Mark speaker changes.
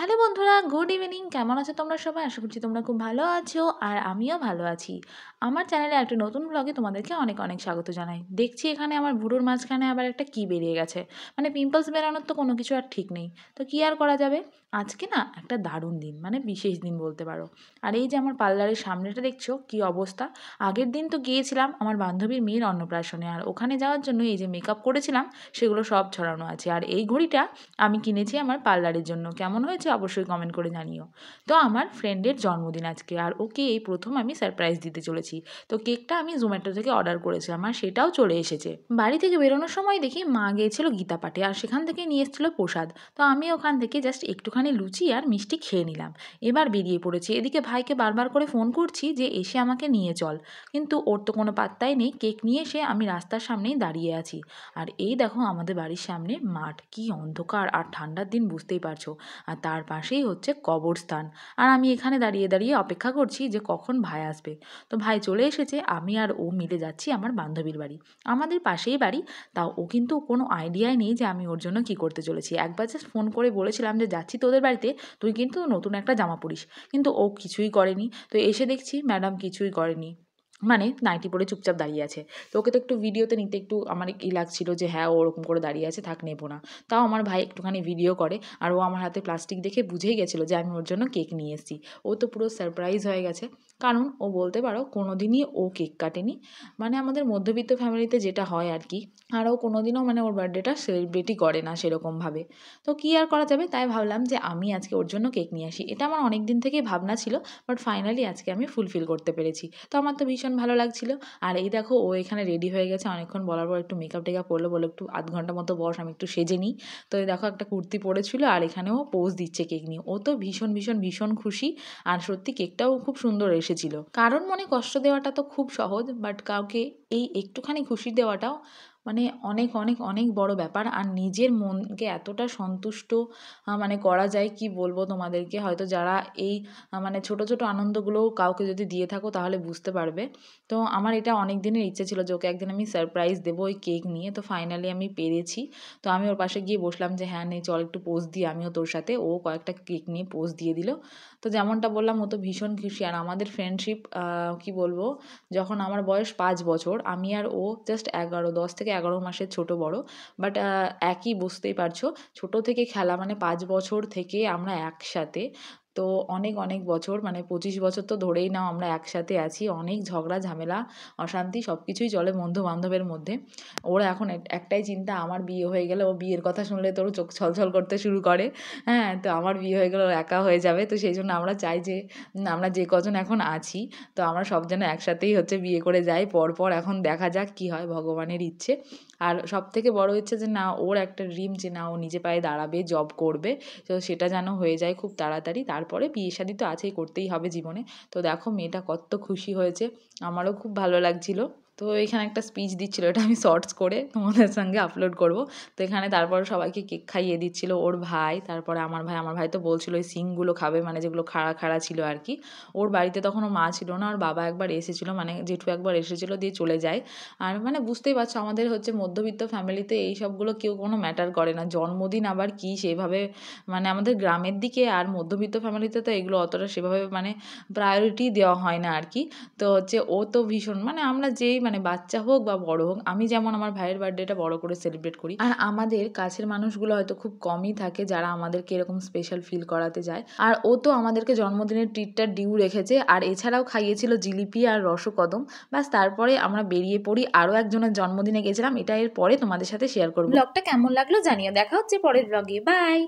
Speaker 1: Hello বন্ধুরা, good evening. কেমন আছো তোমরা সবাই? আশা করছি তোমরা খুব ভালো আছো আর আমিও ভালো আছি। আমার চ্যানেলে একটা নতুন ব্লগে তোমাদেরকে অনেক অনেক স্বাগত জানাই। দেখছি এখানে আমার ভুরুর মাঝখানে আবার একটা কি বেরিয়ে গেছে, মানে পিম্পলস বেরানোর তো কোনো কিছু আর ঠিক নেই। তো কি আর করা যাবে, আজকে না একটা দারুণ দিন, মানে বিশেষ দিন বলতে পারো। আর এই যে আমার পার্লারের সামনেটা দেখছো কি অবস্থা। আগের দিন তো গিয়েছিলাম আমার বান্ধবীর মেয়ের অন্নপ্রাশনে, আর ওখানে যাওয়ার জন্য এই যে মেকআপ করেছিলাম সেগুলো সব ছড়ানো আছে। আর এই ঘড়িটা আমি কিনেছি আমার পার্লারের জন্য। কেমন হয়েছে অবশ্যই কমেন্ট করে জানিও। তো আমার ফ্রেন্ডের জন্মদিন আজকে, আর ওকে এই প্রথম আমি সারপ্রাইজ দিতে চলেছি। তো কেকটা আমি জোম্যাটো থেকে অর্ডার করেছিলাম আর সেটাও চলে এসেছে। বাড়ি থেকে বেরোনোর সময় দেখি মা গিয়েছিল গীতা পাঠে, আর সেখান থেকে নিয়ে এসেছিলো প্রসাদ। তো আমি ওখান থেকে জাস্ট একটুখানি লুচি আর মিষ্টি খেয়ে নিলাম। এবার বেরিয়ে পড়েছি। এদিকে ভাইকে বারবার করে ফোন করছি যে এসে আমাকে নিয়ে চল, কিন্তু ওর তো কোনো পাত্তাই নেই। কেক নিয়ে এসে আমি রাস্তার সামনেই দাঁড়িয়ে আছি। আর এই দেখো আমাদের বাড়ির সামনে মাঠ, কি অন্ধকার, আর ঠান্ডার দিন বুঝতেই পারছো। আর তার পাশেই হচ্ছে কবরস্থান। আর আমি এখানে দাঁড়িয়ে দাঁড়িয়ে অপেক্ষা করছি যে কখন ভাই আসবে। তো ভাই চলে এসেছে, আমি আর ও মিলে যাচ্ছি আমার বান্ধবীর বাড়ি। আমাদের পাশেই বাড়ি। তাও ও কিন্তু কোনো আইডিয়াই নেই যে আমি ওর জন্য কি করতে চলেছি। একবার জাস্ট ফোন করে বলেছিলাম যে যাচ্ছি তোদের বাড়িতে, তুই কিন্তু নতুন একটা জামা পরিস, কিন্তু ও কিছুই করেনি। তো এসে দেখছি ম্যাডাম কিছুই করেনি, মানে নাইটি পরে চুপচাপ দাঁড়িয়ে আছে। তো ওকে তো একটু ভিডিওতে নিতে একটু আমার লাগছিল যে হ্যাঁ ও ওরকম করে দাঁড়িয়ে আছে, থাক নেবো না। তাও আমার ভাই একটুখানি ভিডিও করে, আর ও আমার হাতে প্লাস্টিক দেখে বুঝেই গেছিলো যে আমি ওর জন্য কেক নিয়ে এসেছি। ও তো পুরো সারপ্রাইজ হয়ে গেছে, কারণ ও বলতে পারো কোনো দিনই ও কেক কাটেনি, মানে আমাদের মধ্যবিত্ত ফ্যামিলিতে যেটা হয় আর কি। আর ও কোনোদিনও মানে ওর বার্থডেটা সেলিব্রেটই করে না সেরকমভাবে। তো কী আর করা যাবে, তাই ভাবলাম যে আমি আজকে ওর জন্য কেক নিয়ে আসি। এটা আমার অনেক দিন থেকেই ভাবনা ছিল, বাট ফাইনালি আজকে আমি ফুলফিল করতে পেরেছি। তো আমার তো ভীষণ ভালো লাগছিল। আর এই দেখো ও এখানে রেডি হয়ে গেছে অনেকক্ষণ বলার পর, একটু মেকআপ টেকআপ করলো, বলে একটু আধ ঘন্টা মতো বস, আমি একটু সেজে নিই। তো এই দেখো একটা কুর্তি পরেছিল, আর এখানেও পোজ দিচ্ছে কেক নিয়ে। ও তো ভীষণ ভীষণ ভীষণ খুশি। আর সত্যি কেকটাও খুব সুন্দর এসেছিল। কারণ মনে কষ্ট দেওয়াটা তো খুব সহজ, বাট কাউকে এই একটুখানি খুশি দেওয়াটাও মানে অনেক অনেক অনেক বড় ব্যাপার। আর নিজের মনকে এতটা সন্তুষ্ট মানে করা যায় কি বলবো তোমাদেরকে। হয়তো যারা এই মানে ছোট ছোট আনন্দগুলোও কাউকে যদি দিয়ে থাকো তাহলে বুঝতে পারবে। তো আমার এটা অনেক দিনের ইচ্ছে ছিল যে ওকে একদিন আমি সারপ্রাইজ দেবো ওই কেক নিয়ে। তো ফাইনালি আমি পেরেছি। তো আমি ওর পাশে গিয়ে বসলাম যে হ্যাঁ নে চল একটু পোজ দিই আমিও তোর সাথে। ও কয়েকটা কেক নিয়ে পোজ দিয়ে দিল। তো যেমনটা বললাম ও তো ভীষণ খুশি। আর আমাদের ফ্রেন্ডশিপ কি বলবো, যখন আমার বয়স 5 বছর, আমি আর ও জাস্ট 10 থেকে 11 মাসের ছোট বড়। বাট একই, বুঝতেই পারছো। ছোট থেকে খেলা, মানে 5 বছর থেকে আমরা একসাথে। তো অনেক অনেক বছর, মানে 25 বছর তো ধরেই নাও আমরা একসাথে আছি। অনেক ঝগড়া ঝামেলা অশান্তি সব কিছুই চলে বন্ধু বান্ধবের মধ্যে। ওর এখন একটাই চিন্তা, আমার বিয়ে হয়ে গেলে, ও বিয়ের কথা শুনলে তোর চোখ ছলছল করতে শুরু করে। হ্যাঁ, তো আমার বিয়ে হয়ে গেলে ও একা হয়ে যাবে। তো সেই জন্য আমরা চাই যে আমরা যে কজন এখন আছি, তো আমরা সব যেন একসাথেই হচ্ছে বিয়ে করে যাই পরপর। এখন দেখা যাক কি হয়, ভগবানের ইচ্ছে। আর সবথেকে বড় ইচ্ছে যে না, ওর একটা ড্রিম যে না ও নিজে পায়ে দাঁড়াবে, জব করবে। তো সেটা যেন হয়ে যায় খুব তাড়াতাড়ি। তারপরে বিয়ে শাদী তো আছেই, করতেই হবে জীবনে। তো দেখো মেয়েটা কত খুশি হয়েছে, আমারও খুব ভালো লাগছিল। তো এখানে একটা স্পিচ দিচ্ছিল, এটা আমি শর্টস করে তোমাদের সঙ্গে আপলোড করব। তো এখানে তারপর সবাইকে কেক খাইয়ে দিচ্ছিল ওর ভাই, তারপরে আমার ভাই তো বলছিল ওই সিংগুলো খাবে, মানে যেগুলো খাড়া খাড়া ছিল আর কি। ওর বাড়িতে তখন ও মা ছিল না, ওর বাবা একবার এসেছিলো, মানে জেঠু একবার এসেছিলো দিয়ে চলে যায়। আর মানে বুঝতেই পারছো আমাদের হচ্ছে মধ্যবিত্ত ফ্যামিলিতে এই সবগুলো কেউ কোনো ম্যাটার করে না। জন্মদিন আবার কি সেভাবে, মানে আমাদের গ্রামের দিকে আর মধ্যবিত্ত ফ্যামিলিতে তো এগুলো অতটা সেভাবে মানে প্রায়োরিটি দেওয়া হয় না আর কি। তো হচ্ছে ও তো ভীষণ, মানে আমরা যেই মানে বাচ্চা হোক বা বড় হোক, আমি যেমন আমার ভাইয়ের বার্থডেটা বড় করে সেলিব্রেট করি। আর আমাদের কাছের মানুষগুলো হয়তো খুব কমই থাকে যারা আমাদেরকে এরকম স্পেশাল ফিল করাতে যায়। আর ও তো আমাদেরকে জন্মদিনের ট্রিটটা ডিউ রেখেছে, আর এছাড়াও খাইয়েছিল জিলিপি আর রসকদম। ব্যাস, তারপরে আমরা বেরিয়ে পড়ি। আরও একজনের জন্মদিনে গেছিলাম, এটা এর পরে তোমাদের সাথে শেয়ার করবো। ব্লগটা কেমন লাগলো জানিও, দেখা হচ্ছে পরের ব্লগে, বাই।